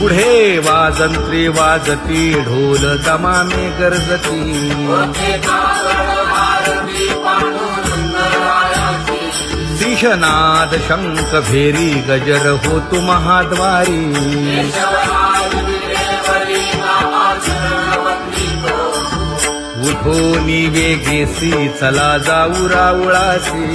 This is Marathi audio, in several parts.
पुढे वाजंत्री वाजती ढोल दमामे गर्जती शिशनाद शंख भेरी गजर होतु महाद्वारी उठो वेगेसी चला जाऊ राऊळासी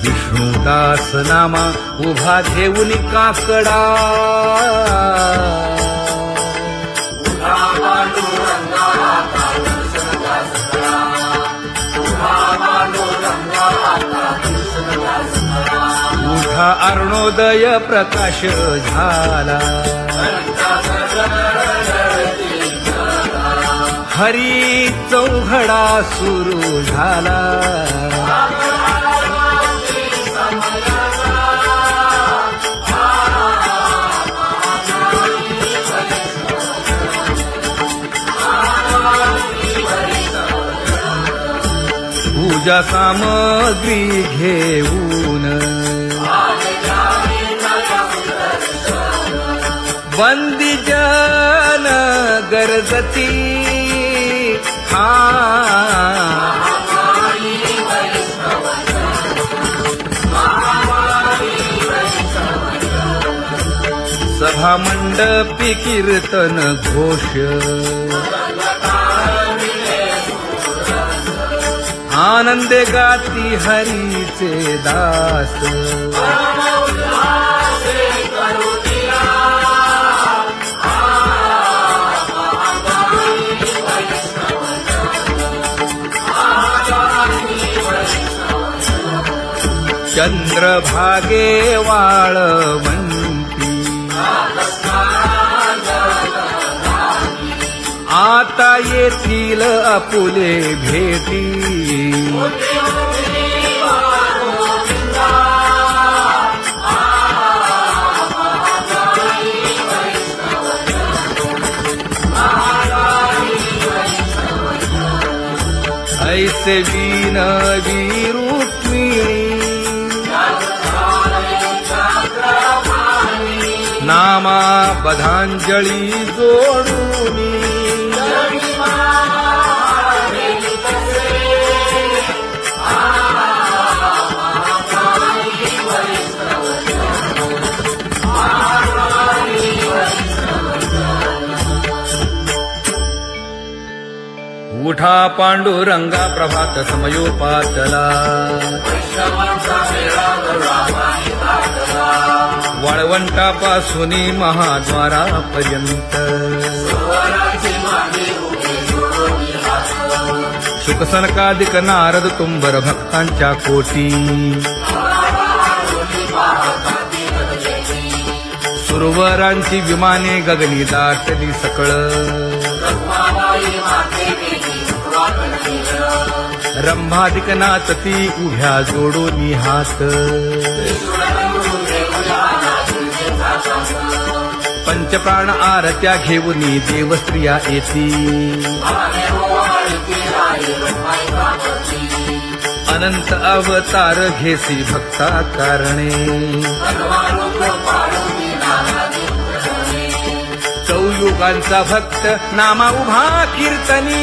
विष्णुदास नामा उभा घेऊन काकडा उठा अरुणोदय प्रकाश झाला हरी चौघडा सुरू झाला पूजा सामग्री घेऊन वंदी जन गरजती सभा मंडपी कीर्तन घोष आनंदे गाती हरीचे दास चंद्रभागे वाळवंती आता येथील आपुले भेटी ऐसे विनवी रुक्मिणी नामा बधांजळी जोडूनी उठा पांडुरंगा प्रभात समयोपातला वाळवंटापासून महाद्वारापर्यंत शुकसनकादिक नारद तुंबर भक्तांच्या कोटी सुरवरांची विमाने गगनी दाटली सकळ रंभादिक नाचती उभ्या जोडोनी हात पंचप्राण आरत्या घेऊनी देवस्त्रिया येती अनंत अवतार घेसी भक्ता कारणे चौयुगांचा भक्त नामा उभा कीर्तनी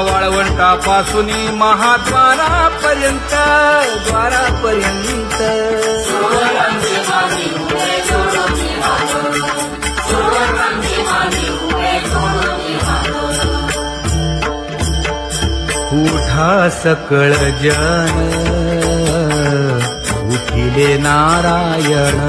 वाळवंटापासून महाद्वारापर्यंत उठा सकळ जन उठिले नारायण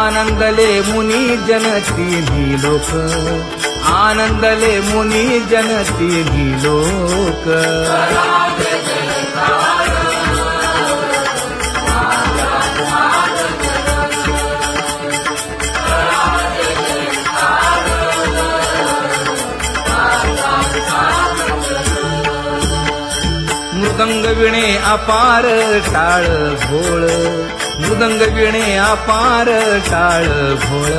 आनंदले मुनी जन तिन्ही लोक आनंदले मुनी जनती लोक मृदंग विणे अपार टाळ भोळ मृदंग विणे अपार टाळ भोळ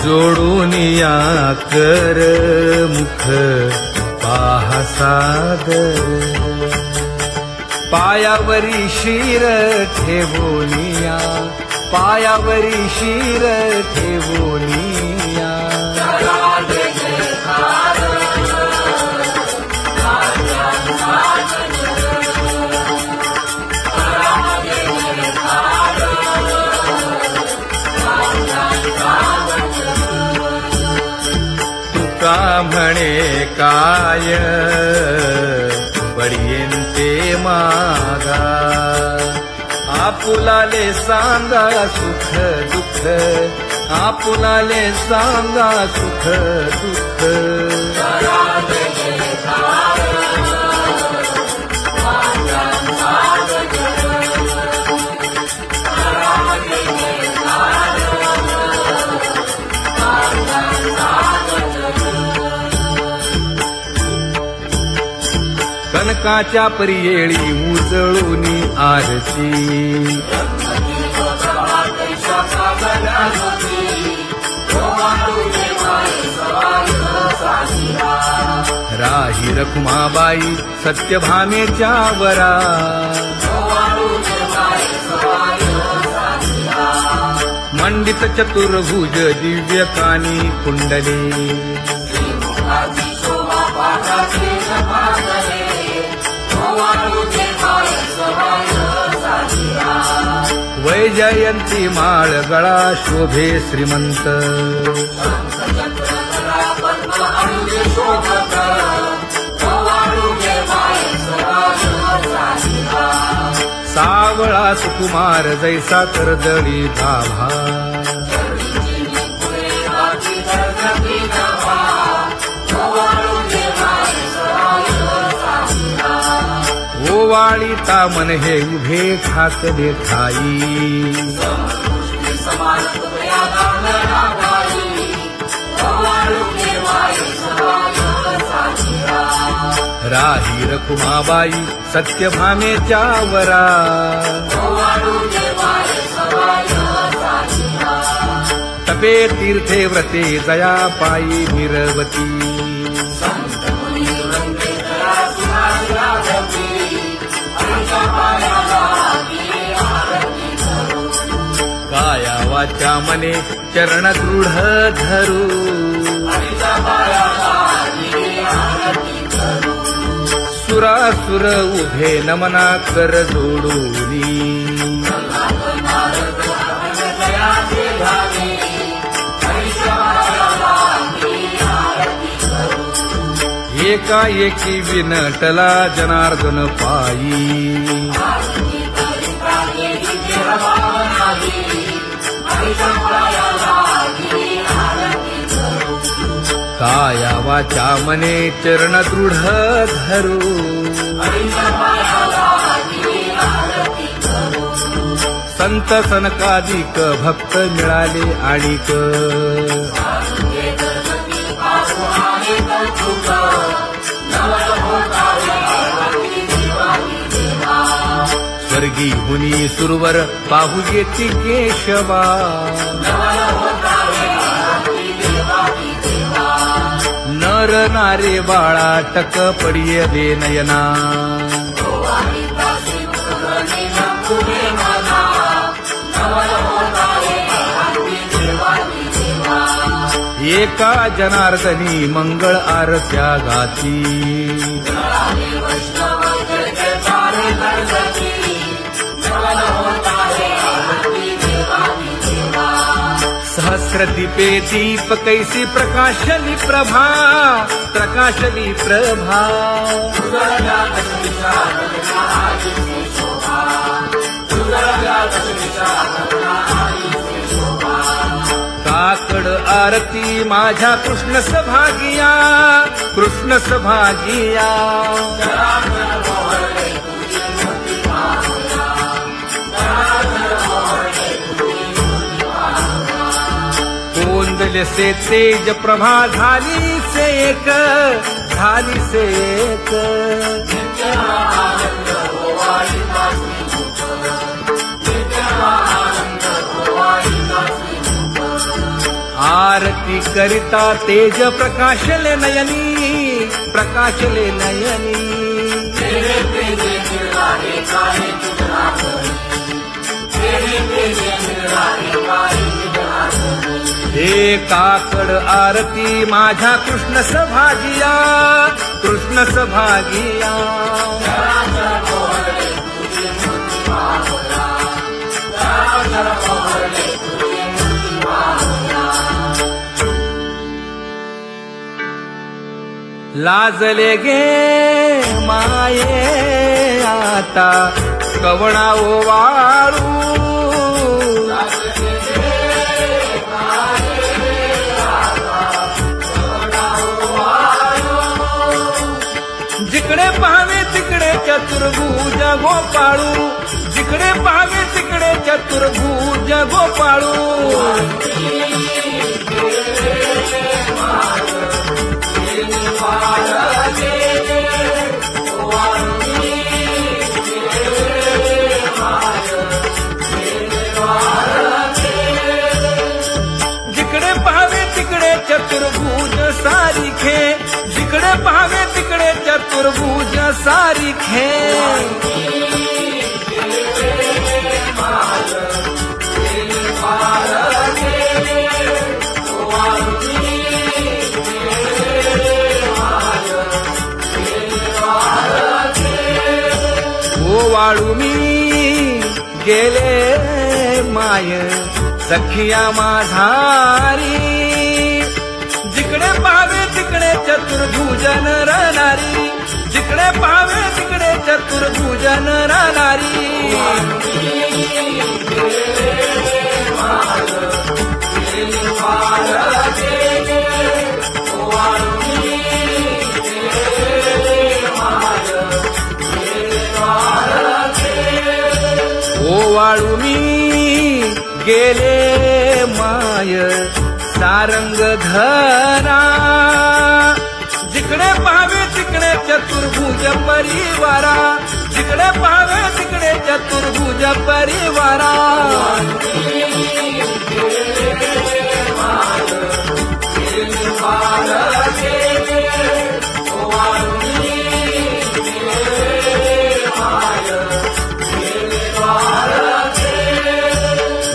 जोडून या कर मुख पाहा सादर पायावरी शिर ठेवोनिया पायावरी शिर ठेवोनिया तुका म्हणे काय बडियेंते मागा आपुलाले सांगा सुख दुःख आपुलाले सांगा सुख दुःख कनकाच्या परियेळी उजळूनी आरती राही रखुमाबाई सत्यभामेच्या वरा मंडित चतुर्भुज दिव्यकानी कुंडले वैजयंती माळ गळा शोभे श्रीमंत सावळा सुकुमार जैसा कर्दळी भाभा ओवाळी तामन हे उभे ठाकले ठाई राही रखुमाबाई सत्यभामेच्या वरा तपे तीर्थे व्रते जया पायी निरवती काया वाचा मने चरण दृढ धरू सुरासुर उभे नमना कर जोडूनी एकाएकी विनटला जनार्दन पायी काया वाचा मने चरण दृढ धरू संत सनकादिक भक्त मिळाले आणिक स्वर्गी हुनी सुरवर पाहू येती केशवा नर नारे बाळा टक पडिये दे नयना एका जनार्दनी मंगळ आरत्या गाती सहस्रदीपे दीप कैसी प्रकाशली प्रभा, प्रकाशली प्रभा. काकड आरती माझ्या कृष्ण सभागिया, कृष्ण सभागिया. कोंदले से तेज प्रभा झाली से एक, झाली से एक. आरती करिता तेज प्रकाशले नयनी, प्रकाशले नयनी. हे काकड आरती माझ्या कृष्ण सभागिया, कृष्ण सभागिया. लाजले गे माये आता कवणा ओवाळू. जिकडे पाहावे तिकडे चतुर्भुज गोपाळू, जिकडे पाहावे तिकडे चतुर्भुज गोपाळू. जिकडे पाहावे तिकडे चतुर्भुज सारिखे, जिकडे पाहावे तिकडे चतुर्भुज सारिखे. ओवाळू मी गेले माय सखिया माझारी. जिकडे पाहावे तिकडे चतुर्भुज नरनारी, जिकडे पाहावे तिकडे चतुर्भुज नरनारी. ओवाळू मी गेले माय सारंग धरा. जिकडे पाहावे तिकडे चतुर्भुज परिवारा, जिकडे पाहावे तिकडे चतुर्भुज परिवारा.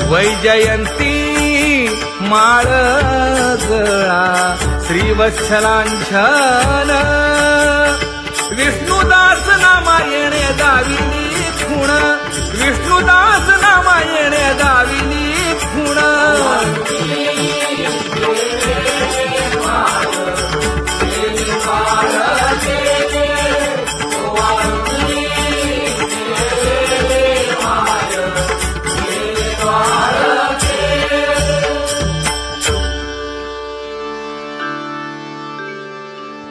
वैजयंती माळ गळा श्रीवत्सलांछन. विष्णुदास नामायणे दाविनी खूण, विष्णुदास नामायणे दाविनी खूण.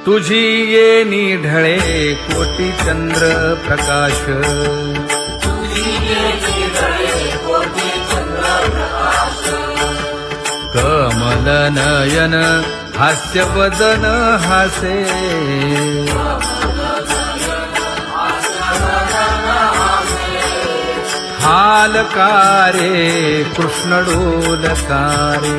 तुझी येणी ढळे कोटी चंद्र प्रकाश. कमल नयन हास्य वदन हासे. हालकारे कृष्ण डोलकारे.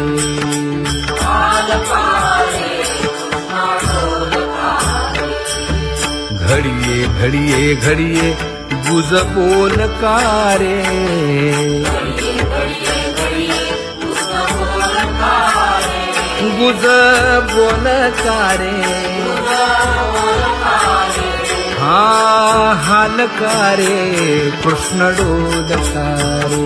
घडिये घडिये घडिये गुज बोलकारे. गुज बोलकारे. हा हालकारे कृष्ण डोलकारे.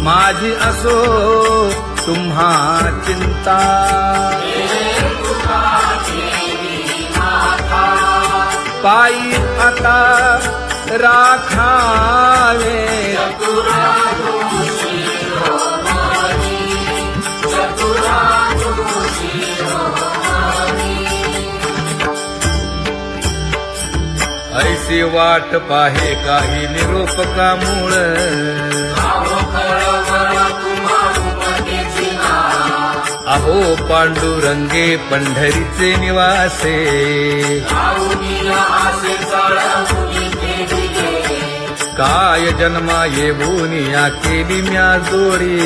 माझी असो तुम्हा चिंता. पायी आता राखावे ऐसी वाट पाहे काही निरोप का मूळ. अहो पांडुरंगे पंढरीचे निवासे. काय जन्मा येऊन या केली म्या जोडी.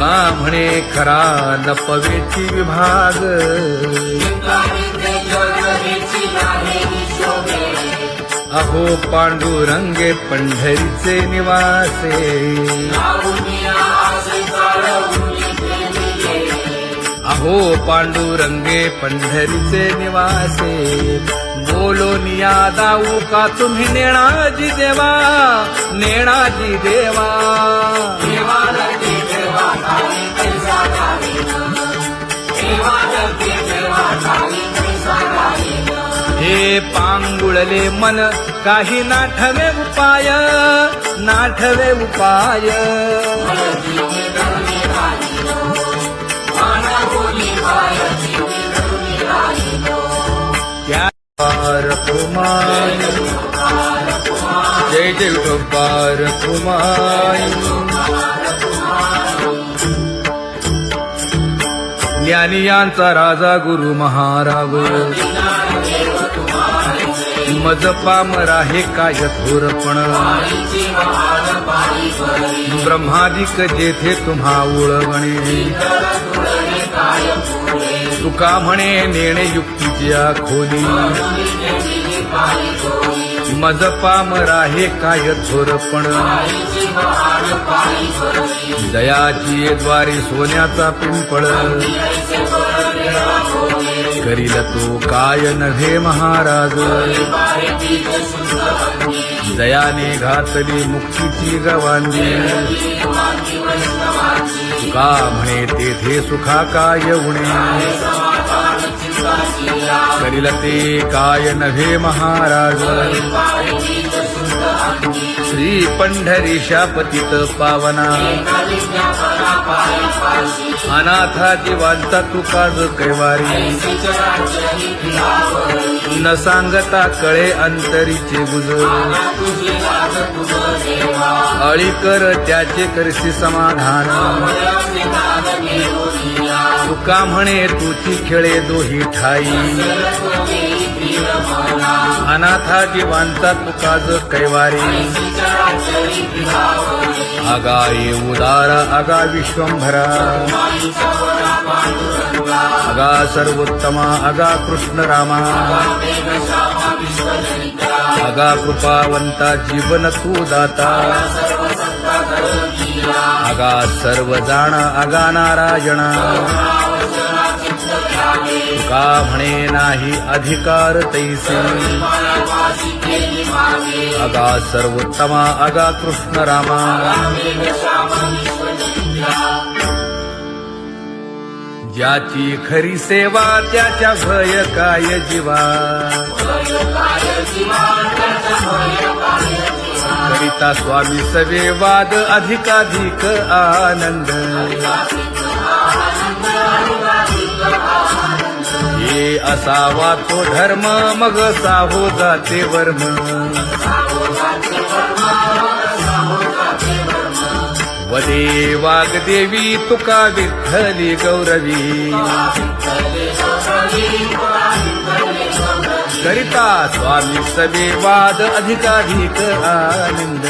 का म्हणे खरा लपवेची विभाग. अहो पांडुरंगे पंढरीचे निवासे. अहो पांडुरंगे पंढरीचे निवासे. बोलो निया दाऊ का तुम्ही नेणाजी देवा. नेणाजी देवा. हे पांगुळले मन काही नाठवे उपाय. नाठवे उपाय. त्या कुमार जय जय विठोबार कुमार. ज्ञानियांचा राजा गुरु महाराज. मज पामरा हे काय थोरपण. ब्रह्मादिक जेथे तुम्हा उळवणे. तुका म्हणे नेणे युक्तीच्या खोली. मज पामरा हे काय थोरपण. दयाची द्वारी सोन्याचा पिंपळ. करील तो काय नव्हे महाराज. दयाने घातली मुक्तीची गवांदी. तुका म्हणे तेथे सुखा काय उणे. करील ते काय नव्हे महाराज. श्री पंढरीशा पतित पावना. अनाथा जीवांचा तुका ज कैवारी. न सांगता कळे अंतरीचे गुज. अळी कर त्याचे करशी समाधान. तुका म्हणे तुची खेळे दोही ठाई. अनाथा जीवांचा तुका ज कैवारी. आगा ये उदार आगा विश्वंभरा. आगा सर्वोत्तमा आगा कृष्ण रामा. आगा कृपावंता जीवन तू दाता. आगा सर्व जाणा आगा नारायणा. तुका म्हणे नाही अधिकार तैसे. आगा सर्वोत्तमा आगा कृष्ण रामा. ज्याची खरी सेवा त्याच्या भय काय जीवा. करिता स्वामी सवे वाद अधिकाधिक आनंद. हे असावा तो धर्म मग साहो जाते वर्म. वदे वाग्देवी तुका विठ्ठली गौरवी. करिता स्वामी सवे वाद अधिकाधिक आनंद.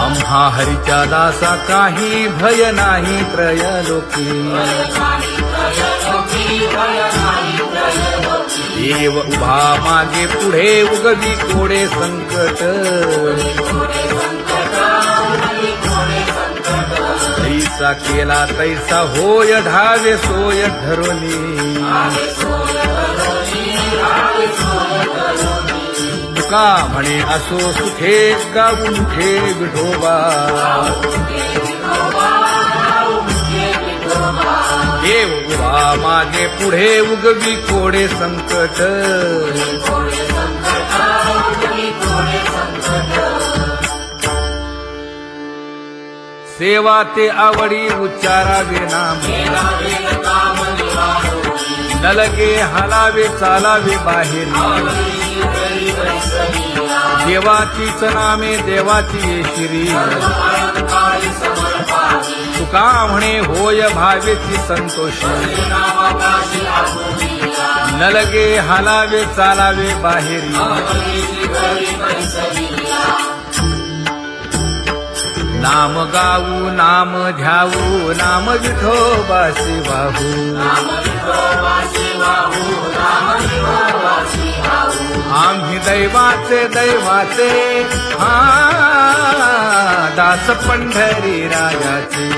आम्हा हरीच्या दासा काही भय नाही त्रयलोकी. देव उभा मागे पुढे उगवी कोडे संकट. तैसा केला तैसा होय धावे सोय धरोनी. तुका म्हणे असो सुखे गाऊ मुखे विठोबा देव उभा मागे पुढे उगवी कोडे संकट सेवा ते आवडी उच्चारावे नाम न लगे हालावे चालावे बाहेर देवाचीच नामे देवाची येशिरी तुका म्हणे होय भावेची संतोषी न लगे हालावे चालावे बाहेरी नाम गाऊ नाम ध्याऊ नाम विठोबासी वाहू आम्ही दैवाचे दैवाचे हा दास पंढरी रायाचे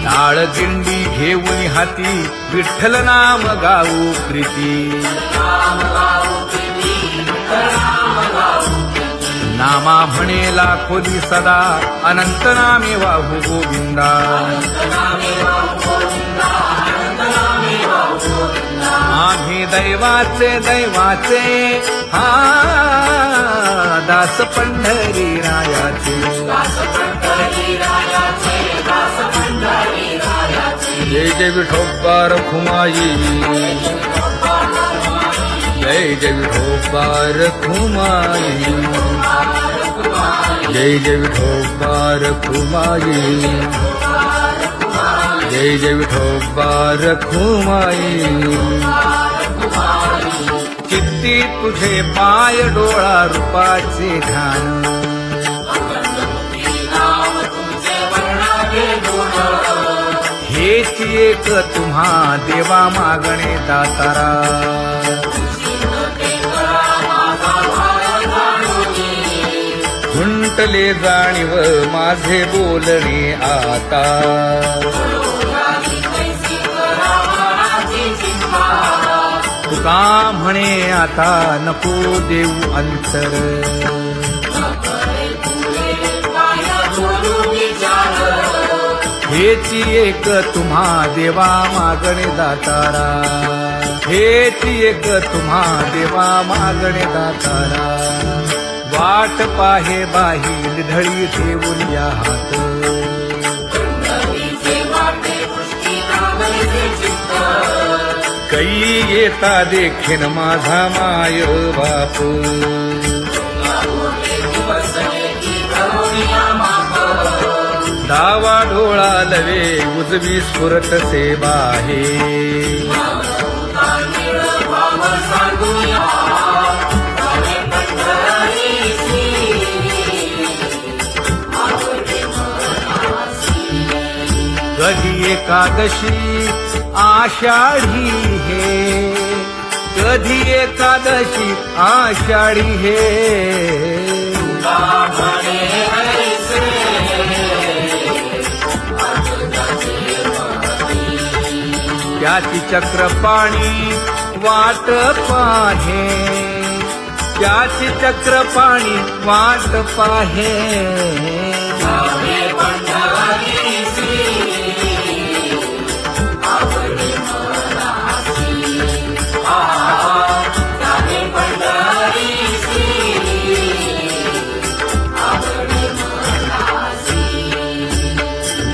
टाळ दिंडी घेऊन हाती विठ्ठल नाम गाऊ प्रीती नामा म्हणे लाखोली सदा अनंत नामे वाहू गोविंदा आम्ही दैवाचे दैवाचे हा दास पंढरी रायाचे जय जय विठोबा रखुमाई जय जय विठोबा रखुमाई जय जय विठोबा रखुमाई जय जय विठोबा रखुमाई चित्ती तुझे पाय डोळा रूपाचे ध्यान हेच एक तुम्हा देवा मागणे दातारा खुंटले जाणीव माझे बोलणे आता तुका म्हणे आता नको देऊ अंतर हेची एक तुम्हा देवा मागणे दातारा हेची एक तुम्हा देवा मागणे दातारा वाट पाहे बाही ढळी ठेवून या हात कै येता देखीन माझा माय बाप डावा डोळा लवे उजवी स्फुरत से बाहे कधी एकादशी आषाढी हे कधी एकादशी आषाढी हे त्याची चक्रपाणी वाट पाहे त्याची चक्रपाणी वाट पाहे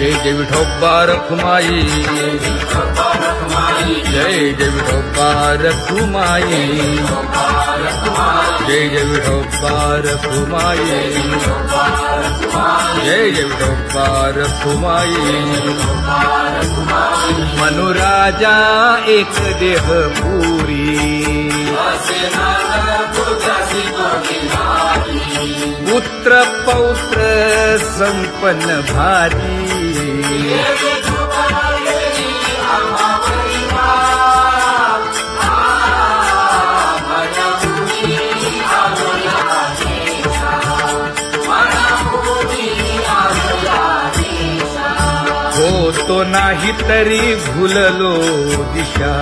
जय जय विठोबा रखुमाई जय जय विठोबा रखुमाई जय जय विठोबा रखुमाई जय जय विठोबा रखुमाई मनुराजा एक देह पुरी पुत्र पौत्र संपन्न भारी होतो नाही तरी भुललो दिशा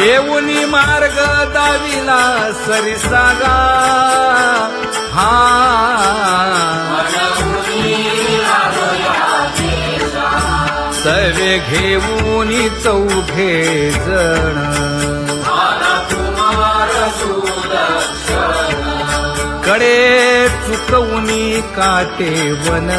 येऊनी मार्ग दाविला सरिसागा हा सवे घेऊनी चौघे जण कडे चुकवूनी काटे वन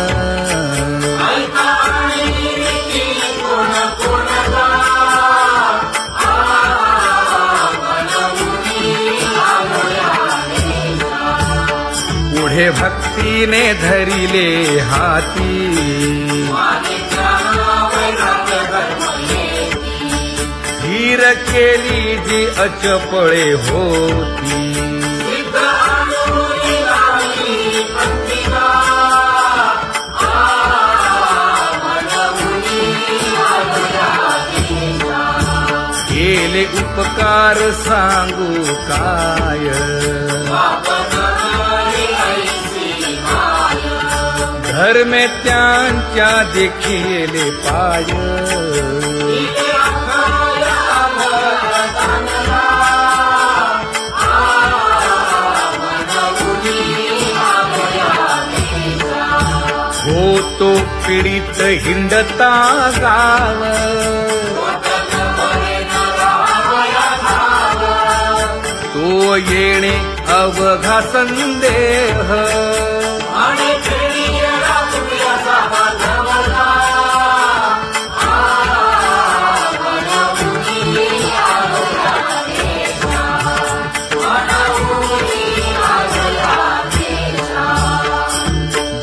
पुढे भक्तीने धरिले हाती धीर केली जी अचपळे होती केले उपकार सांगू काय धर्मे त्यांच्या देखिले पाय होतो पीडित हिंडता गाव तो येणे अवघा संदेह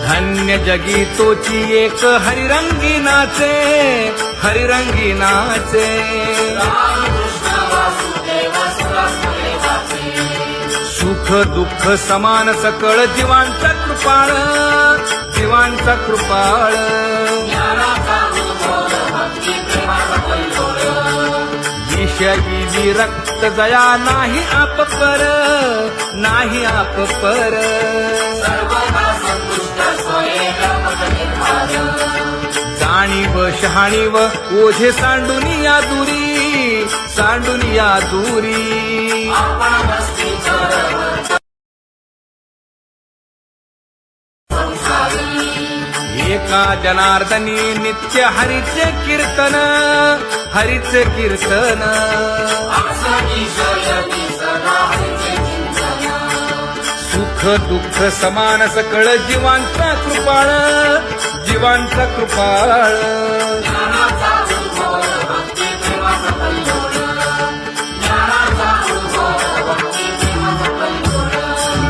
धन्य जगी तोची एक हरिरंगी नाचे हरिरंगी नाचे सुख दुःख समान सकळ जीवांचा कृपाळ जीवांचा कृपाळ विषयी विरक्त जया नाही आप पर नाही आप पर जाणीव शहाणीव ओझे सांडुनिया दूरी एका जनार्दनी नित्य हरीचे कीर्तन सुख दुःख समान सकळ जीवांचा कृपाळ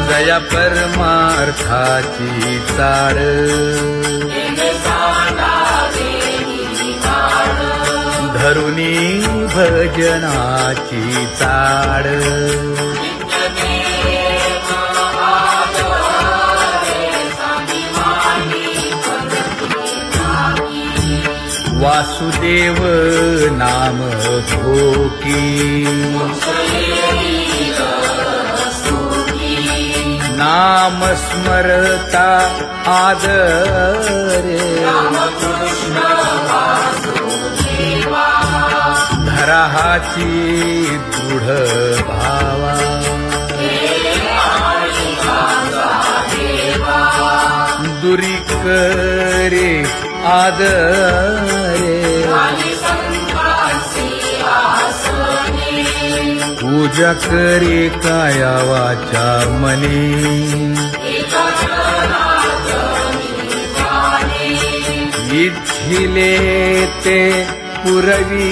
जया परमार्थाची चाळ धरुनी भजनाची चाळ वासुदेव नाम भोकी नाम स्मरता आदरे धराहाची दृढ भावा दुरी करे आदरे पूजा करे काया वाचा मनी इच्छिले ते पुरवी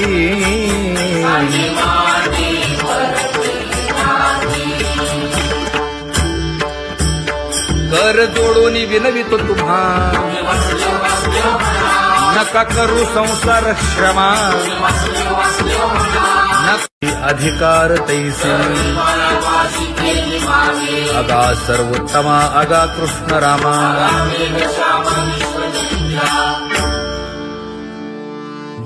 कर जोडून विनवितो तुम्हा नका करू संसार श्रमा अधिकार तैसे अगा सर्वोत्तमा अगा कृष्ण रामा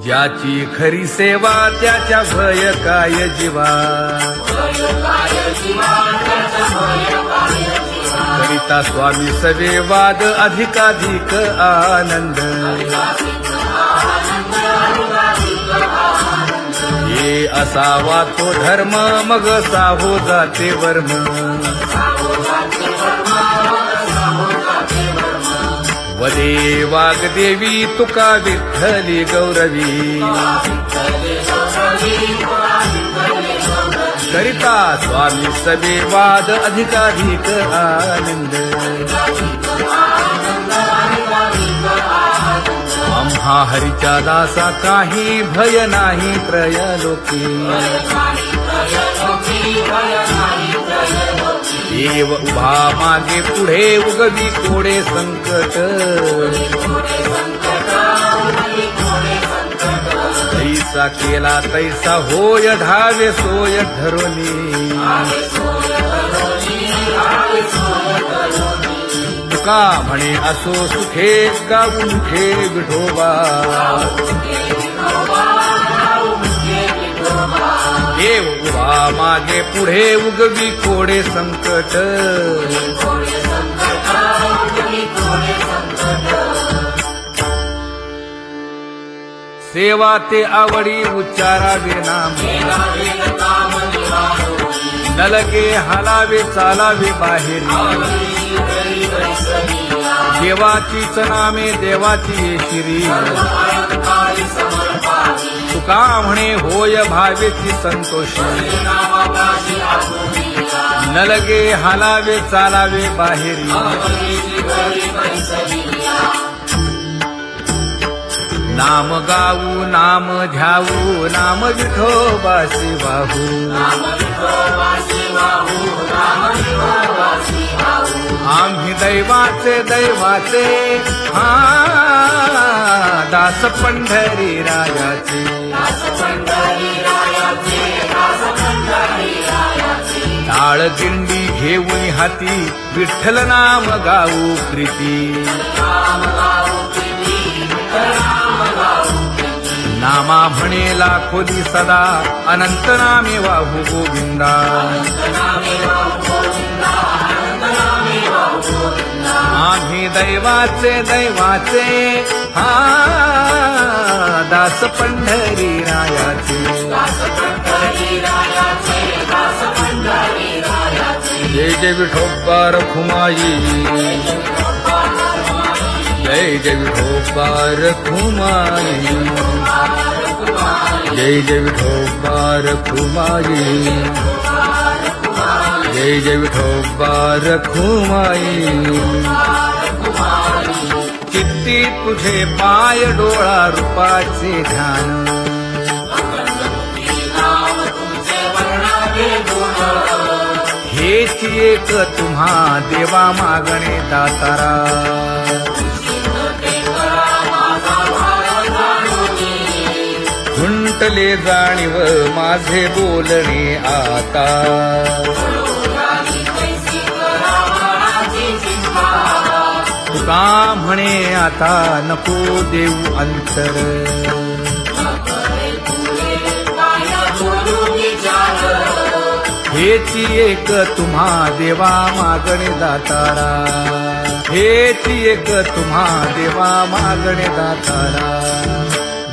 ज्याची खरी सेवा त्याच्या भय काय जीवा करिता स्वामी सवे वाद अधिकाधिक आनंद हे असावा तो धर्म मग साहो जाते वर्म वदे वाग्देवी तुका विठ्ठली गौरवी करिता स्वामी सवे वाद अधिकाधिक आनंद आम्हा हरीच्या दासा काही भय नाही त्रयलोकी देव उभा मागे पुढे उगवी कोडे संकट तैसा केला तैसा होय धावे सोय धरोनी तुका म्हणे असो सुखे गाऊ मुखे विठोबा देव उभा मागे पुढे उगवी कोडे संकट सेवा ते आवडी उच्चारावे नाम न लगे हालावे चालावे बाहेरी देवाचीच नामे देवाची येशिरी तुका म्हणे होय भावेची संतोषी न लगे हालावे चालावे बाहेरी नाम गाऊ नाम ध्याऊ नाम विठोबासी वाहू आम्ही दैवाचे दैवाचे हा दास पंढरी रायाचे टाळ दिंडी घेऊन हाती विठ्ठल नाम गाऊ प्रीती नामा म्हणे लाखोदी सदा अनंत नामे वाहू गोविंदा आम्ही दैवाचे दैवाचे हा दास पंढरी रायाचे जय जय विठोबा रखुमाई जय जय विठोबा रखुमाई जय जय विठोबा रखुमाई जय जय विठोबा रखुमाई किती तुझे पाय डोळा रूपाचे ध्यान हेच एक तुम्हा देवा मागणे दातारा खुंटले जाणीव माझे बोलणे आता तुका म्हणे आता नको देऊ अंतर हेची एक तुम्हा देवा मागणे दातारा हेची एक तुम्हा देवा मागणे दातारा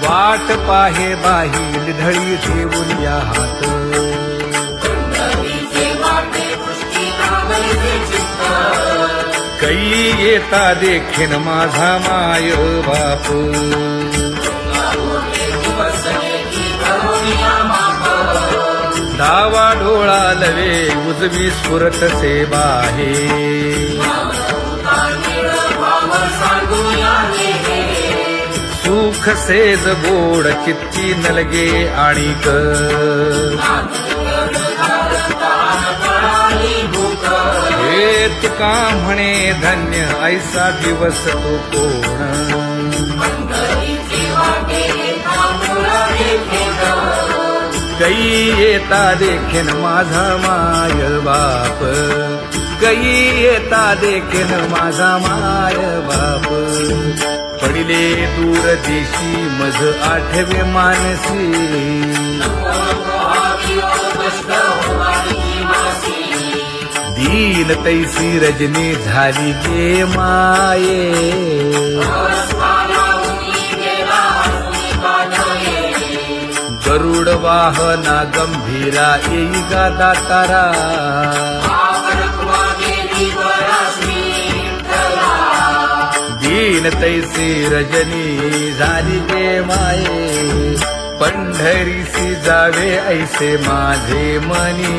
वाट पाहे बाही ढळी ठेवून या हात कै येता देखीन माझा माय बाप डावा डोळा लवे उजवी स्फुरत से बाहे सुख सेज गोड चित्ती नलगे आणिक हे तुका म्हणे धन्य ऐसा दिवस तो कोण कै येता देखीन माझा माय बाप कै येता देखीन माझा माय बाप पडिले दूर देशी मज आठवे मानसी दीन तैसी रजनी झाली गे माये गरुड वाहना गंभीरा येई गा दातारा दीन तैसी रजनी झाली गे माये पंढरीसी जावे ऐसे माझे मनी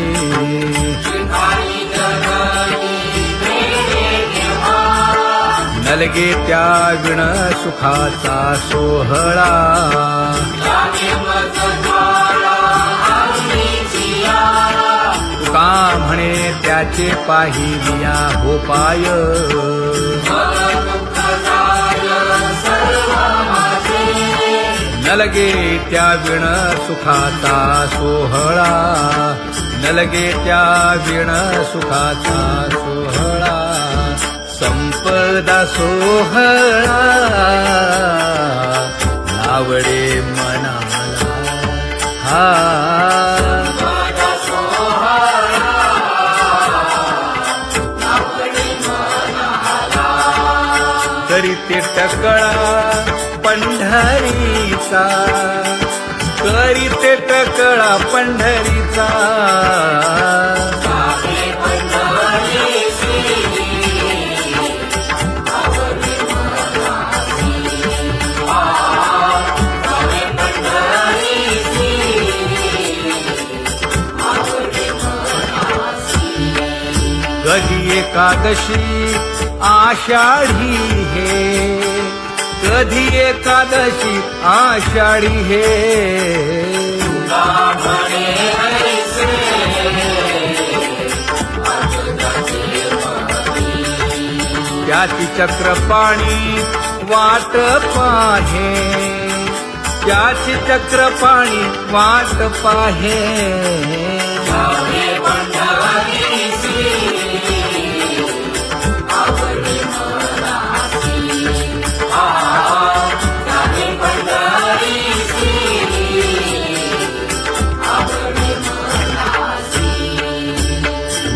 नलगे त्या विण सुखाचा सोहळा तुका म्हणे त्याचे पाहिलिया हो पाय नलगे त्या विण सुखाचा सोहळा नलगे त्या विण सुखाचा सोहळा संपदा सोहळा नावडे मनाला हा करीते टकळा पंढरीचा करीते टकळा पंढरीचा कधी एकादशी आषाढी हे कधी एकादशी आषाढी हे त्याची चक्रपाणी वाट पाहे त्याची चक्रपाणी वाट पाहे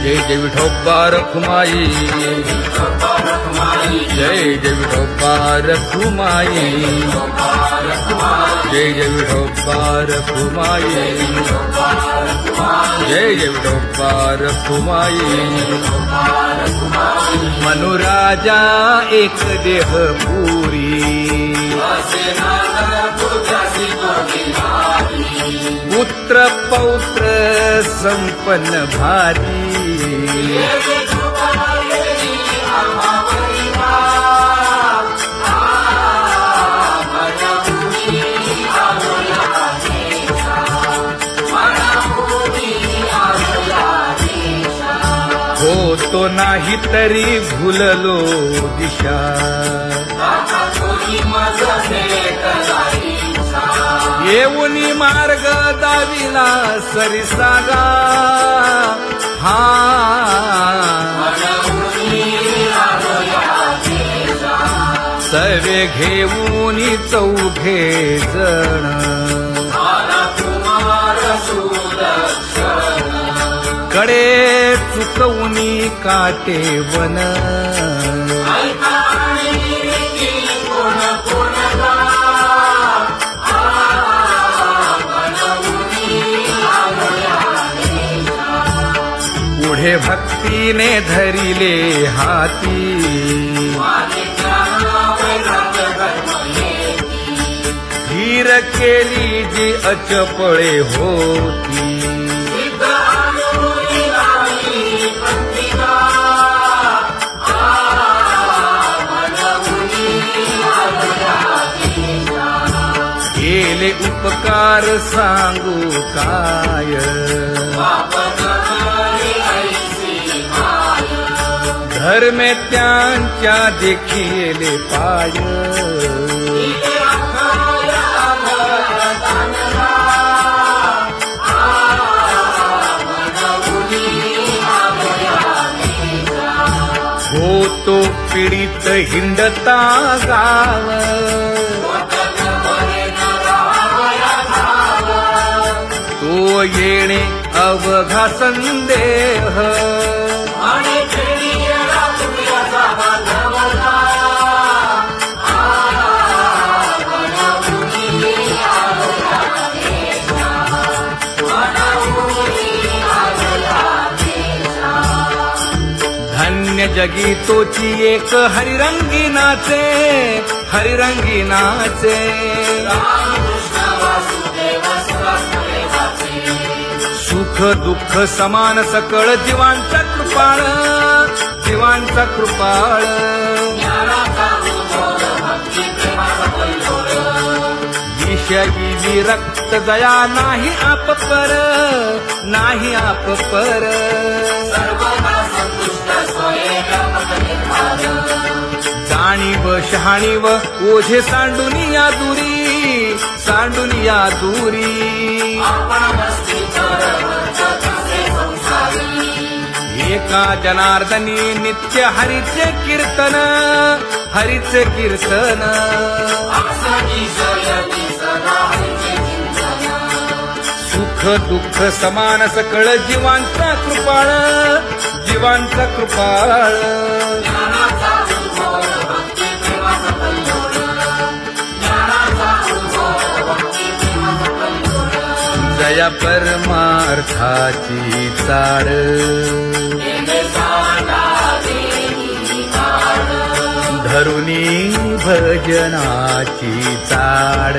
जय जय विठोबा रखुमाई जय जय विठोबा रखुमाई जय जय विठोबा रखुमाई जय जय विठोबा रखुमाई मनुराजा एक देह पुरी पुत्र पौत्र संपन्न भारी हो तो नाही तरी भुललो दिशा येऊनी मार्ग दाविला सरिसागा हा सर्वे घेऊनी चौघे जण कडे चुकवूनी काटे वन पुढे भक्तीने धरिले हाती धीर केली जी अचपळे होती केले उपकार सांगू काय धर्मे त्यांच्या देखिले पाय होतो पीडित हिंडता गाव तो येणे अवघा संदेह शून्य जगी तोची एक हरिरंगी नाचे, हरिरंगी नाचे. सुख दुःख समान सकळ जीवांचा कृपाळ, जीवांचा कृपाळ. विषयी विरक्त दया नाही आप पर, नाही आप पर. जाणीव शहाणीव ओझे सांडुनिया दुरी, सांडुनिया दुरी. एका जनार्दनी नित्य हरीचे कीर्तन, हरीचे कीर्तन. सुख दुःख समान सकळ जीवांचा कृपाळ, जीवांचा कृपाळ. जया परमार्थाची चाड, धरुनी भजनाची चाड.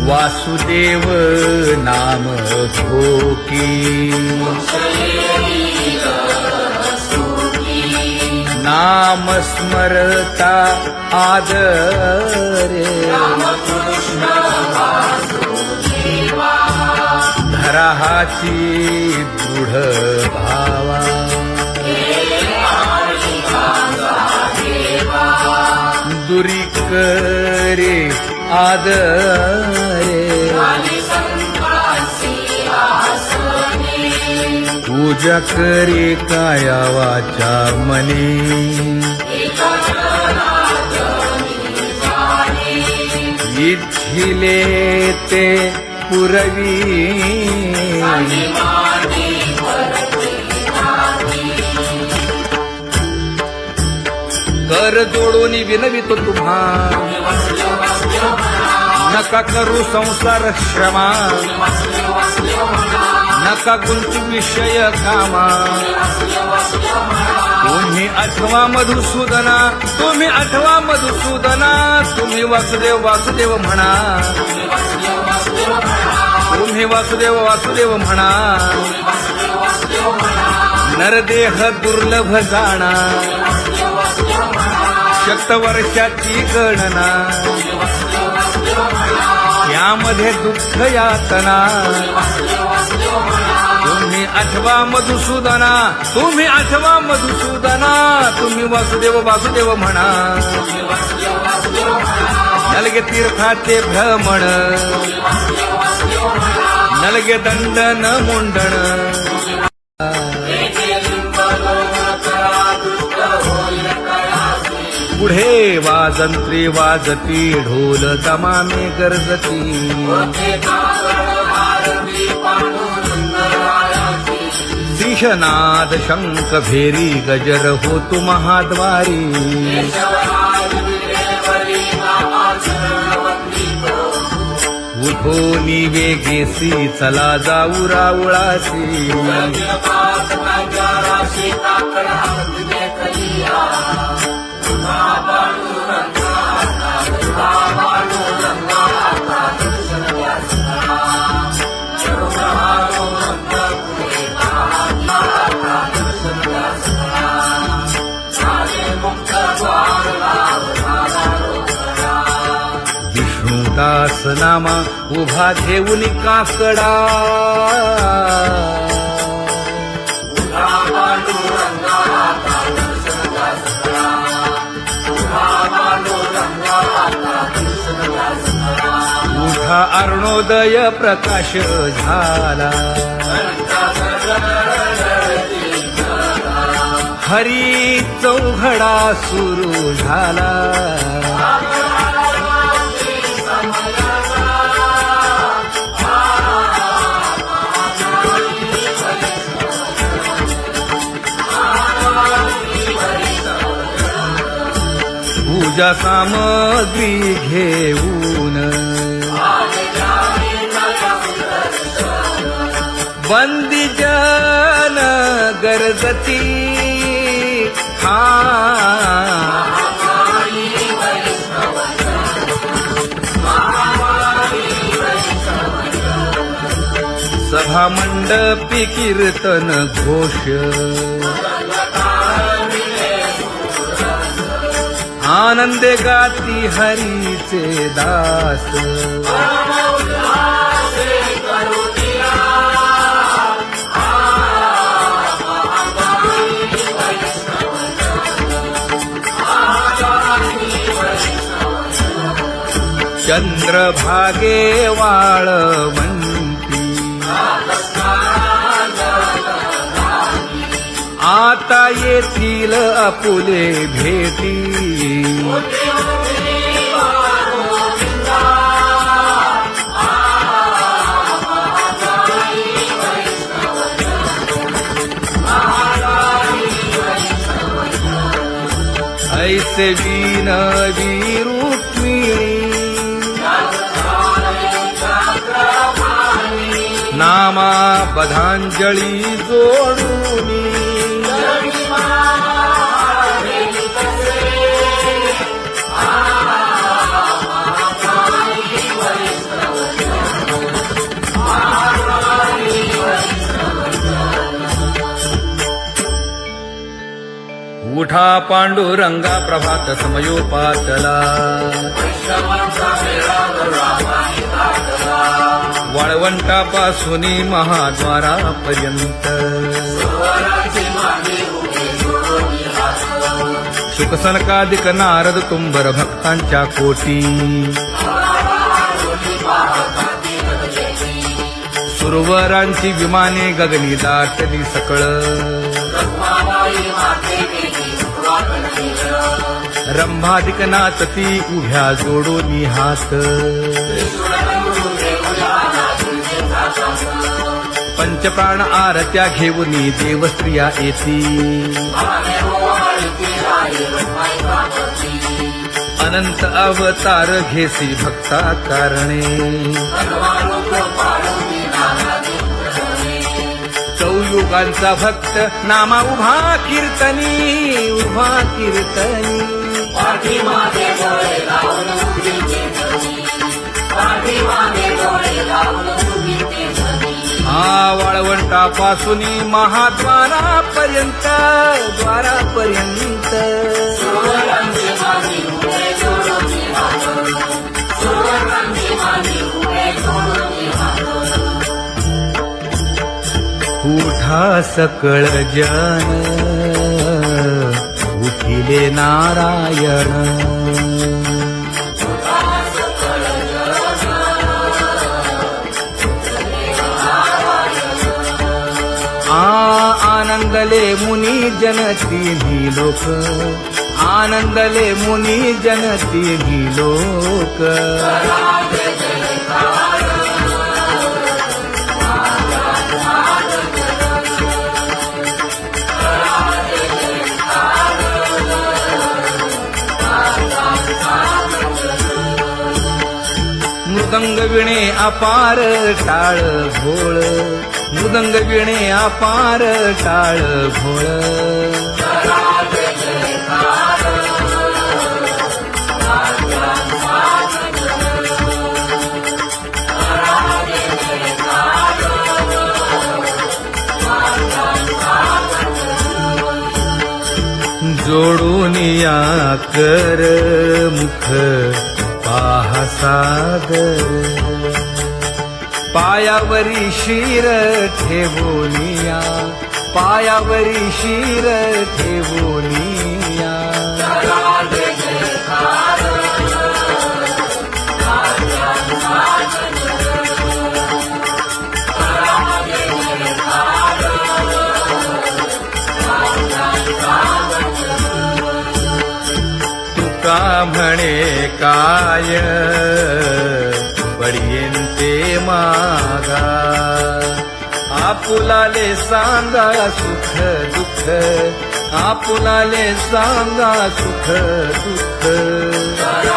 वासुदेव नाम घोकी, नाम स्मरता आदरे. धराहाची दृढ भावा, दुरी करे आदरे. पूजा करे काया वाचा मने, इच्छिले ते पुरवी. कर जोडून विनवितो तुम्हा, नका करू संसार श्रमा. नका गुंतू विषय कामा. तुम्ही आठवा मधुसूदना, तुम्ही आठवा मधुसूदना. तुम्ही वासुदेव वासुदेव म्हणा, तुम्ही वासुदेव वासुदेव म्हणा. नरदेह दुर्लभ जाणा, शतवर्षाची गणना. यामध्ये दुःख यातना. तुम्ही आठवा मधुसूदना, तुम्ही आठवा मधुसूदना. तुम्ही वासुदेव वासुदेव म्हणा. नलगे तीर्थाचे भ्रमण, नलगे दंडन मुंडण. पुढे वाजंत्री वाजती, ढोल दमामे गरजती. शिशनाद शंख भेरी, गजर होतु महाद्वारी. उठोनी वेगेसी, चला जाऊ राऊळासी. विष्णुदास नामा उभा घेऊन काकडा. उठा अरुणोदय प्रकाश झाला. हरी चौघडा सुरू झाला. पूजा सामग्री घेऊन बंदी जन गरजती हा सभा मंडपी कीर्तन घोष आनंदे गाती हरीचे दास चंद्रभागे वाळवंती आता येथील आपुले भेटी ऐसे विनवी रुक्मिणी नामा बधांजळी जोडूनी उठा पांडुरंगा प्रभात समयोपातला वाळवंटापासून महाद्वारापर्यंत शुकसनकादिक नारद तुंबर भक्तांच्या कोटी सुरवरांची विमाने गगनी दाटली सकळ रंभादिक नाचती उभ्या जोडोनी हात पंचप्राण आरत्या घेऊनी देवस्त्रिया येती अनंत अवतार घेसी भक्ता कारणे चौयुगांचा भक्त नामा उभा कीर्तनी वाळवंटापासून महाद्वारापर्यंत उठा सकळ जन उठिले नारायण आनंदले मुनी जन तिन्ही लोक आनंदले मुनी जन तिन्ही लोक मृदंग विणे अपार टाळ घोळ मृदंग विणे अपार टाळ घोळ जोडूनिया कर मुख पाहा सागर पायावरी शिर ठेवोनिया पायावरी शिर ठेवोनिया तुका म्हणे काय बडियेंते मागा आपुलाले सांगा सुख दुःख आपुलाले सांगा सुख दुःख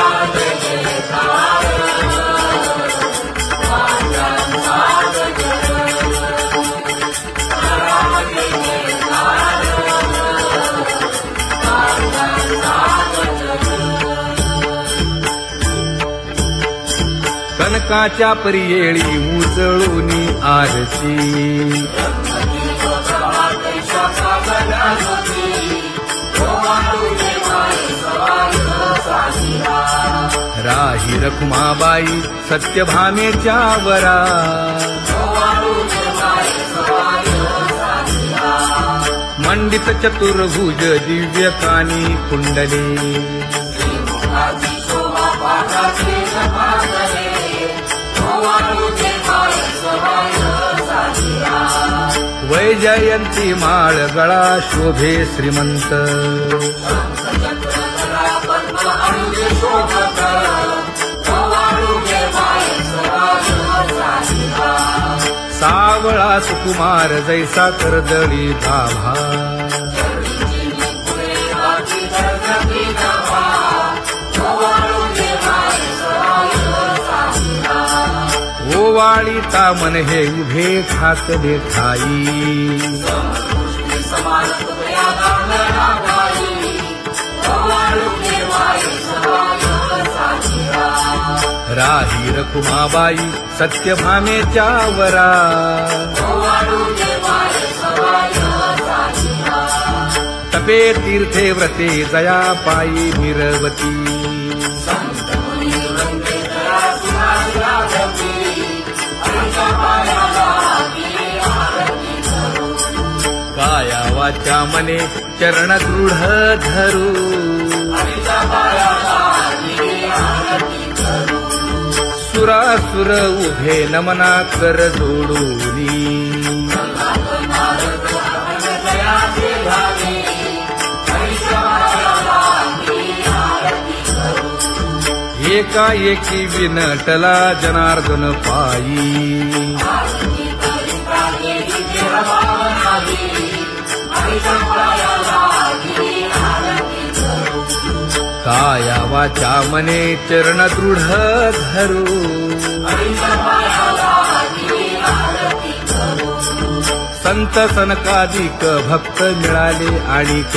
सकाळच्या परियेळी उजळूनी आरती राही रखुमाबाई सत्यभामेच्या वरा मंडित चतुर्भुज दिव्य कानी कुंडले वैजयंती माळ गळा शोभे श्रीमंत सावळा सुकुमार जैसा कर्दळी गाभा ओवाळी तामन हे उभे खातले ठाई राही रखुमाबाई सत्यभामेच्या वरा तपे तीर्थे व्रते जया पायी मिरवती काया वाचा मने चरण दृढ धरू सुरासुर उभे नमना कर जोडूनी एकाएकी विनटला जनार्दन पायी काया वाचा मने चरण दृढ धरू संत सनकादिक भक्त मिळाले आणिक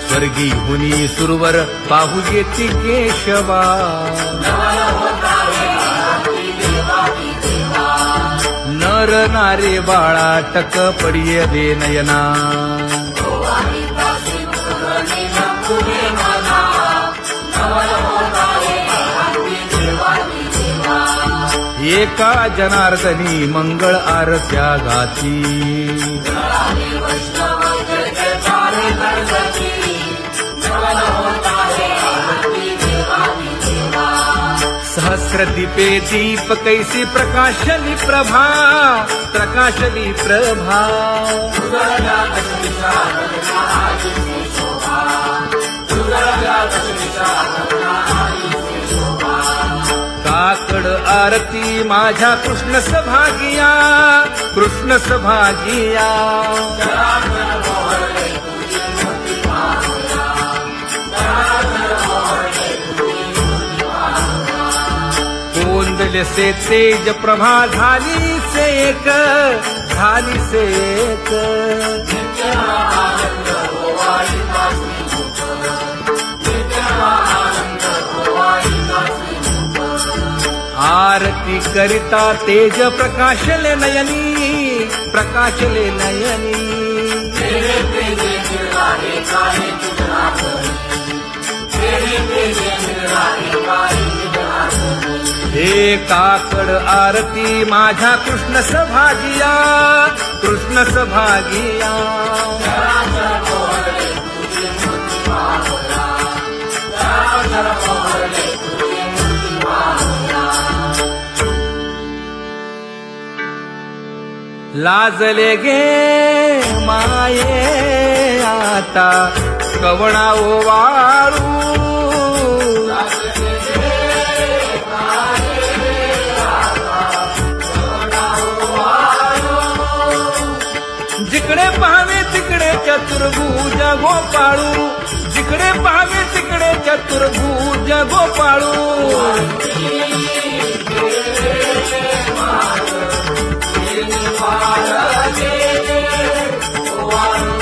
स्वर्गी मुनी सुरवर पाहू येती केशवा नर नारे बाळा टक पडिये दे नयना एका जनार्दनी मंगळ आरत्या गाती सहस्र दीपे दीप कैसी प्रकाशली प्रभा प्रकाशली प्रभा काकड आरती माझ्या कृष्ण सभागिया कृष्ण सभागिया कोंदल से तेज प्रभा झाली से एक झाली से एक आरती करिता तेज प्रकाशले नयनी प्रकाशले नयनी हे काकड आरती माझ्या कृष्ण सभागिया कृष्ण सभागिया लाजले गे माये आता कवणा ओवाळू जिकडे पाहावे तिकडे चतुर्भुज गोपाळू जिकडे पाहावे तिकडे चतुर्भुज गोपाळू Hare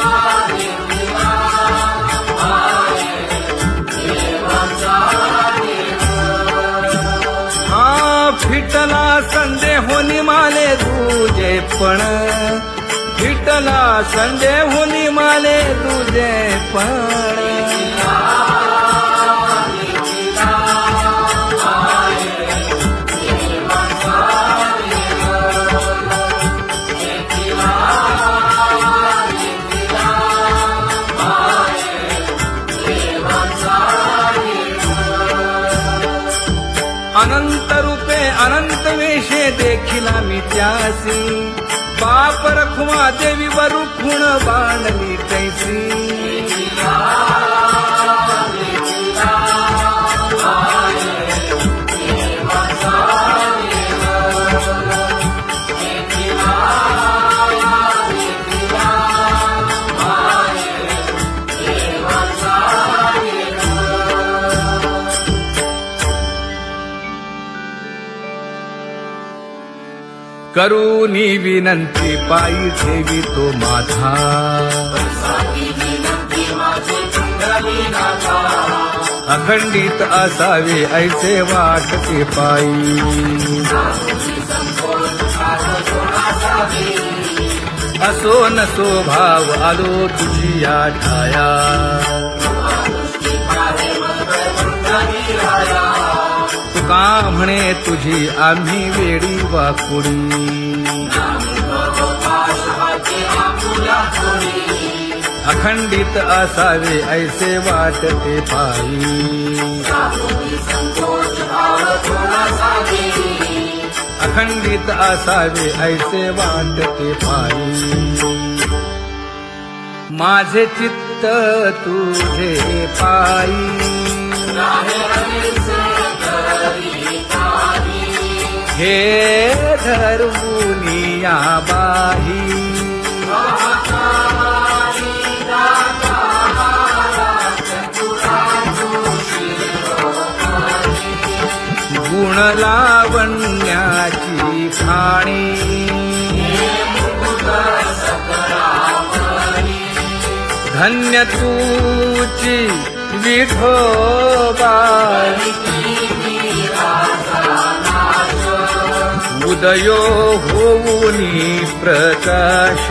संदेहोनी माले तुझे पण, विठ्ठला संदेहोनी माले तुझे पण. अनंत रूपे अनंत वेशे देखिला मी त्यासी, बाप रखुमा देवी वरु खुण बांधली तैसी. करूनी विनंती पायी ठेवी तो माझा, अखंडित असावे ऐसे वाटते पायी. असो नसो भाव आलो तुझी या ठाया, तुका म्हणे तुझी आम्ही वेडी वाकुडी. अखंडित असावे ऐसे वाटते पायी, अखंडित असावे ऐसे वाटते पायी. माझे चित्त तुझे पायी, हे धर्मुनिया बाही. गुण लावण्याची खाणी, धन्य तूची विठोबाई. उदयो होऊनी प्रकाश,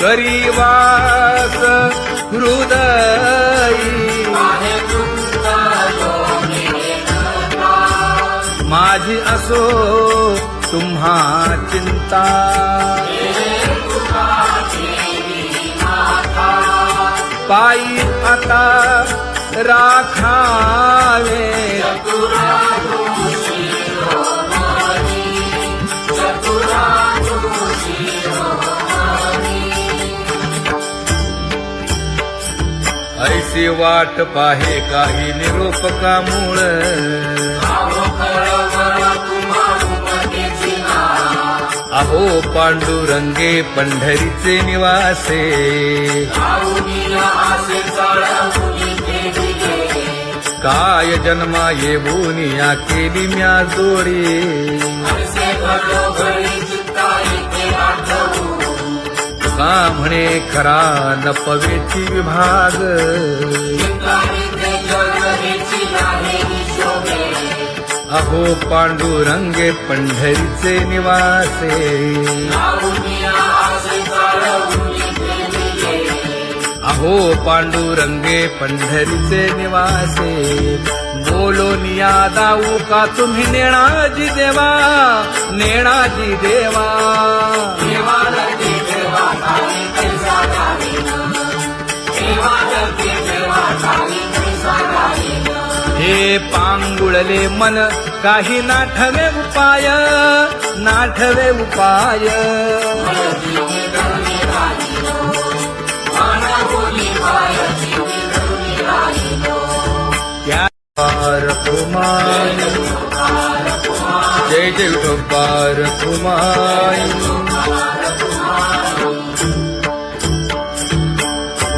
करीवास हृदयी. माझी असो तुम्हा चिंता, पायी आता राखावे. ऐसी वाट पाहे काही निरोपका मूळ, अहो पांडुरंगे पंढरीचे निवासे. काय जन्मा येऊन या केली म्या जोडी, का म्हणे खरा नपवेची विभाग. अहो पांडुरंगे पंढरीचे निवासे, अहो पांडुरंगे पंढरीचे निवासे. बोलो निया दाऊ का तुम्ही नेणाजी देवा, नेणाजी देवा. हे पांगुळले मन काही नाठवे उपाय, नाठवे उपाय. रखुमाई जय जय विठोबा रखुमाई.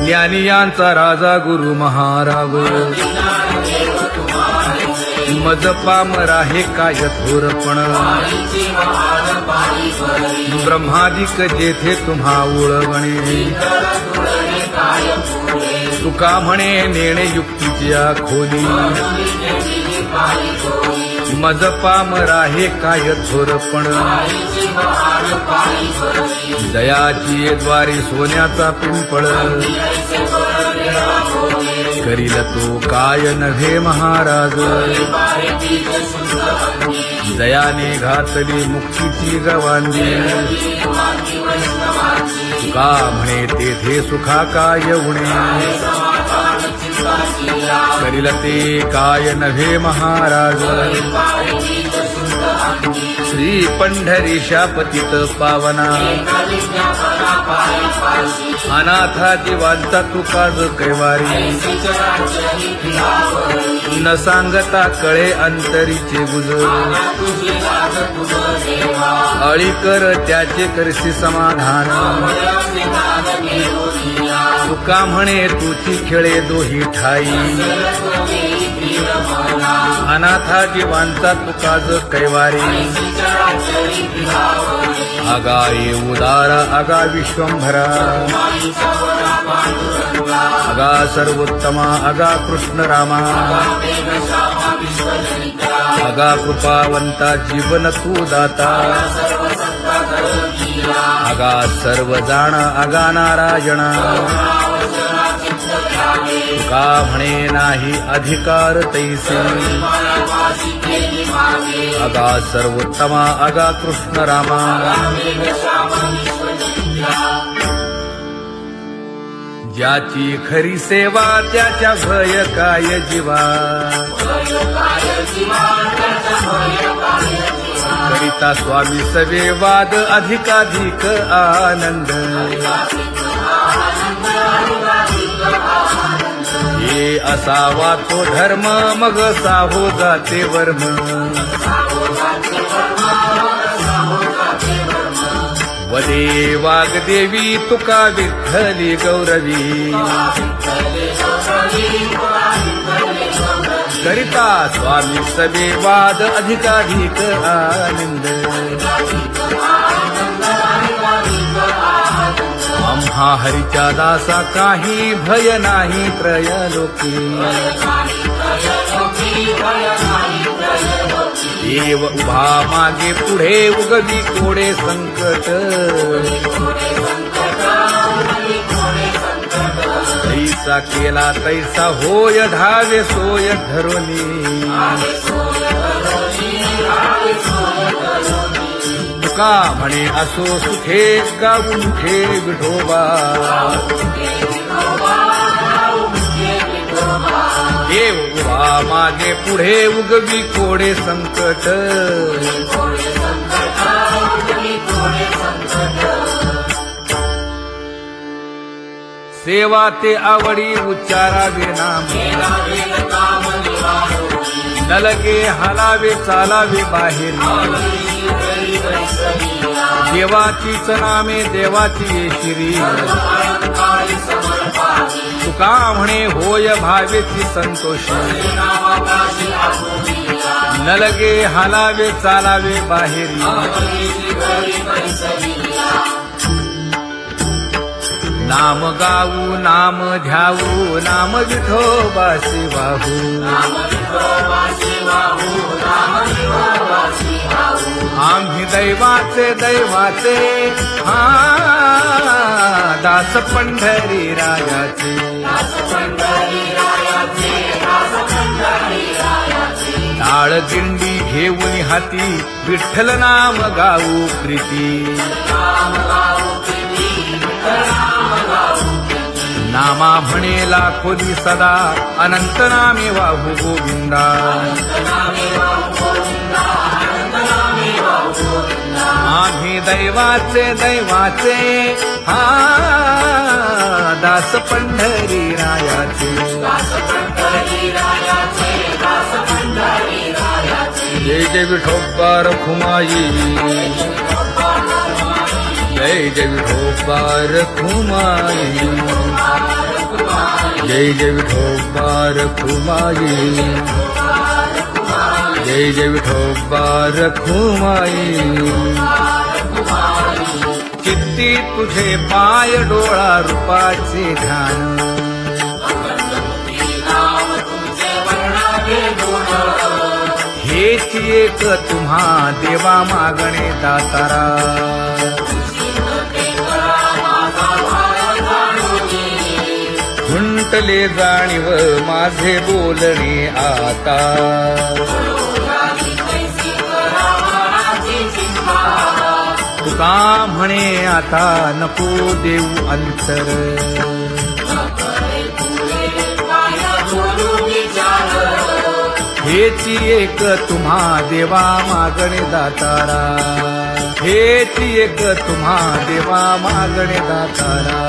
ज्ञानियांचा राजा गुरु महाराज, मज पामरा हे काय थोरपण. ब्रह्मादिक जेथे तुम्हा उळवणे, तुका म्हणे नेणे युक्तीच्या खोली मज पामरा हे काय थोरपण दयाची द्वारी सोन्याचा पिंपळ करील तो काय नव्हे महाराज दयाने घातली मुक्तीची गवांदी तुका म्हणे तेथे सुखा काय उणे करील ते काय नव्हे महाराज श्री पंढरीशा पतित पावना अनाथा जीवांचा तुका ज कैवारी न सांगता कळे अंतरीचे गुज अळी कर त्याचे करसी समाधान तुका म्हणे तुची खेळे दोही ठाई अनाथा जीवांचा तुका ज कैवारी आगा ये उदार आगा विश्वंभरा आगा सर्वोत्तमा आगा कृष्ण रामा आगा कृपावंता जीवन तू दाता आगा सर्व जाण आगा नारायणा तुका म्हणे नाही अधिकार तैसे आगा सर्वोत्तमा आगा कृष्ण रामा ज्याची खरी सेवा त्याच्या भय काय जीवा करिता स्वामी सवे वाद अधिकाधिक आनंद हे असावा तो धर्म मग साहो जाते वर्म वदे वाग्देवी तुका विठ्ठली गौरवी करिता स्वामी सवे वाद अधिकाधिक आनंद आम्हा हरीच्या दासा काही भय नाही त्रयलोकी देव उभा मागे पुढे उगवी कोडे संकट तैसा केला तैसा होय धावे सोय धरोनी तुका म्हणे असो सुखे गाऊ मुखे विठोबा देव उभा मागे पुढे उगवी कोडे संकट सेवा ते आवडी उच्चारावे नाम न लगे हालावे चालावे बाहेर देवाचीच नामे देवाची येशिरी तुका म्हणे होय भावेची संतोष न लगे हालावे चालावे बाहेरी नाम गाऊ नाम ध्याऊ नाम विठोबासी वाहू आम्ही दैवाचे दैवाचे हा दास पंढरी रायाचे टाळ दिंडी घेऊन हाती विठ्ठल नाम गाऊ प्रीती नामा म्हणे लाखोली सदा अनंत नामे वाहू गोविंदा आम्ही दैवाचे दैवाचे हा दास पंढरी रायाचे जय जय विठोबा रखुमाई जय जय विठोबा रखुमाई जय जय विठोबा रखुमाई जय जय विठोबा रखुमाई चित्ती तुझे पाय डोळा रूपाचे ध्यान हेच एक तुम्हा देवा मागणे दातारा. खुंटले जाणीव माझे बोलणे आता. तुका म्हणे आता नको देऊ अंतर. हेच एक तुम्हा देवा मागणे दातारा. हेच एक तुम्हा देवा मागणे दातारा.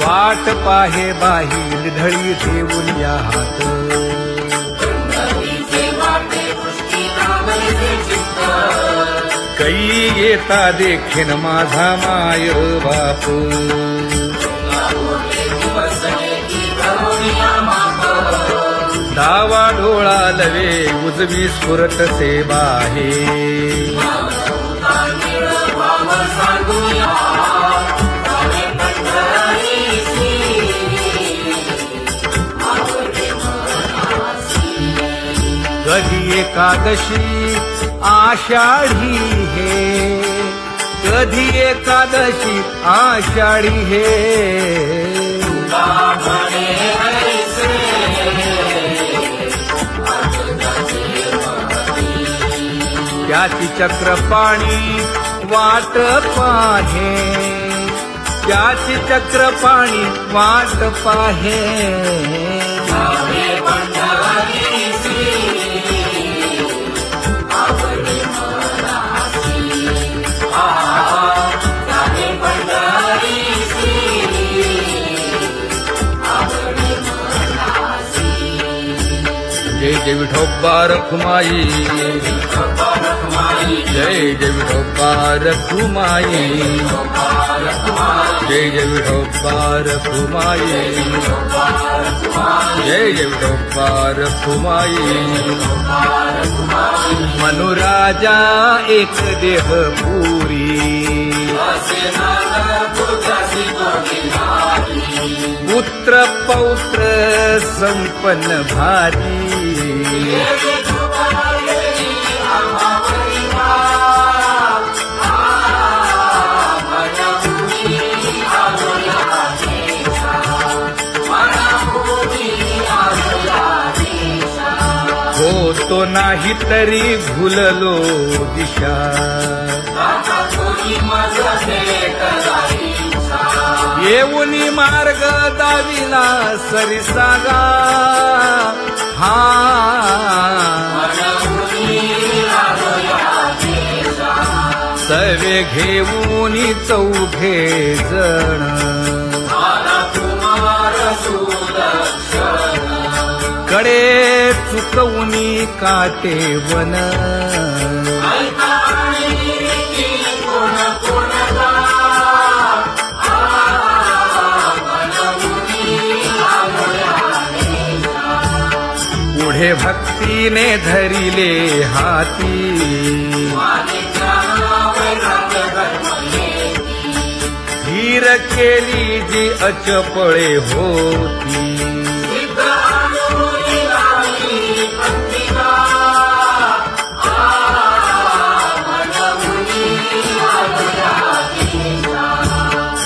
वाट पाहे बाही ढळी ठेवून या हात. कै येता देखेन माझा माय बाप. डावा डोळा लवे उजवी स्फुरत से बाहे. कधी एकादशी आषाढी हे. कधी एकादशी आषाढी हे. त्याची चक्रपाणी वाट पाहे. त्याची चक्रपाणी वाट पाहे. जय जय विठोबा रखुमाई. जय जय विठोबा रखुमाई. जय जय विठोबा रखुमाई. जय जय विठोबा रखुमाई. मनुराजा एक देह पुरी. पुत्र पौत्र संपन्न भारी. होतो नाही तरी भुललो दिशा. येऊनी मार्ग दाविला सरिसागा. हा सवे घेऊनी चौघे जण. कडे चुकवूनी काटे वन. पुढे भक्तीने धरिले हाती. धीर केली जी अचपळे होती.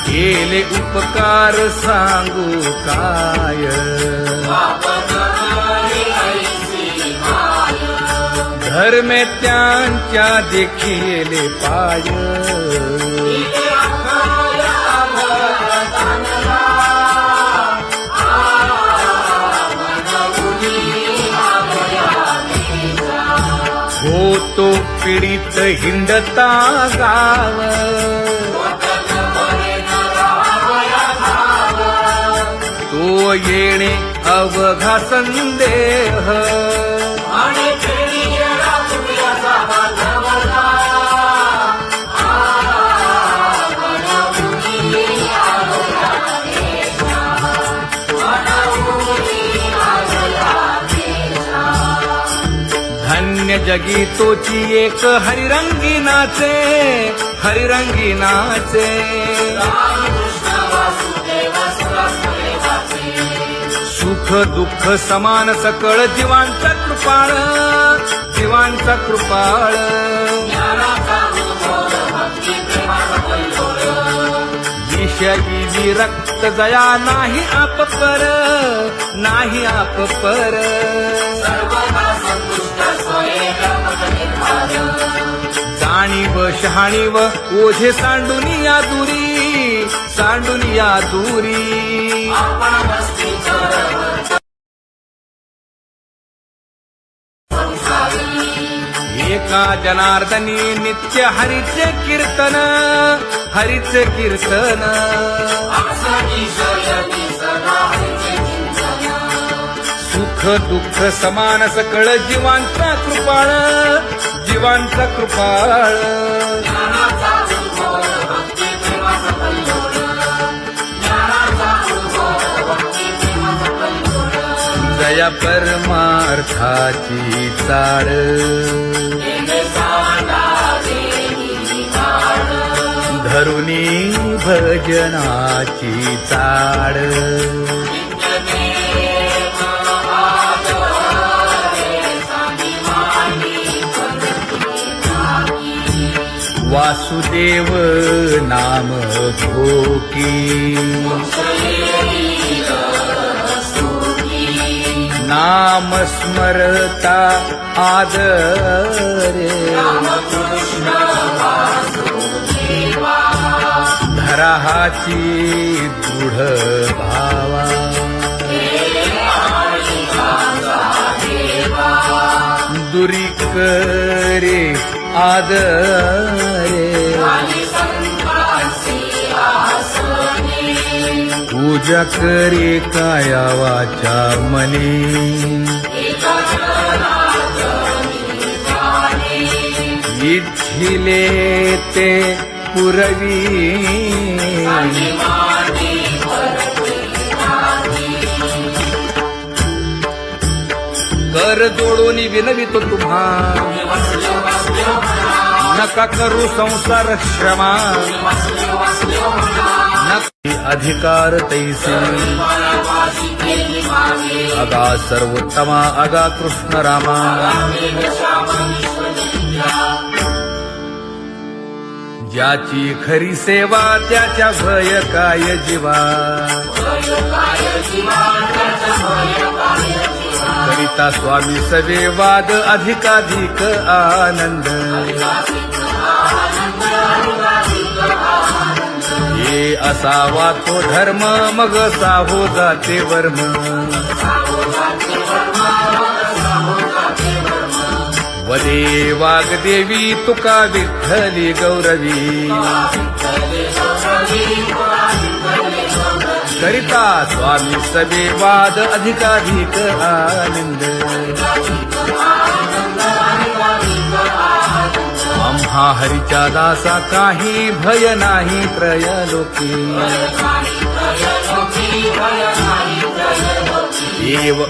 केले उपकार सांगू काय. धर्मे त्यांच्या देखिले पाय. होतो पीडित हिंडता गाव. तो येणे अवघा संदेह. धन्य जगी तोची एक हरिरंगी नाचे. हरिरंगी नाचे. सुख दुःख समान सकळ जीवांचा कृपाळ. जीवांचा ज्ञानाचा कृपाळ विषयी विरक्त जया नाही आप पर, नाही आप पर. जाणीव शहाणीव ओझे सांडुनिया दुरी, सांडुनिया दुरी. एका जनार्दनी नित्य हरीचे कीर्तन, हरीचे कीर्तन. सुख दुःख समान सकळ जीवांचा कृपाळ, जीवांचा कृपाळ. जया परमार्थाची चाळ धरुनी भजनाची चाळ. वासुदेव नाम भोकी नाम स्मरता आदरे. धराहाची दृढ भावा दुरी करे आदरे. पूजा करे काया वाचा मने इच्छिले ते पुरवी. कर जोडून विनवितो तुम्हा नका करू संसार श्रमा. अधिकार तैसे अगा सर्वोत्तमा अगा कृष्ण रामा. ज्याची खरी सेवा त्याच्या भय काय जीवा. करिता स्वामी सवे वाद अधिकाधिक आनंद. हे असावा तो धर्म मग साहो जाते वर्म. वदे वाग्देवी तुका विठ्ठली गौरवी. करिता स्वामी सवे वाद अधिकाधिक आनंद. आम्हा हरीच्या दासा काही भय नाही त्रयलोकी. देव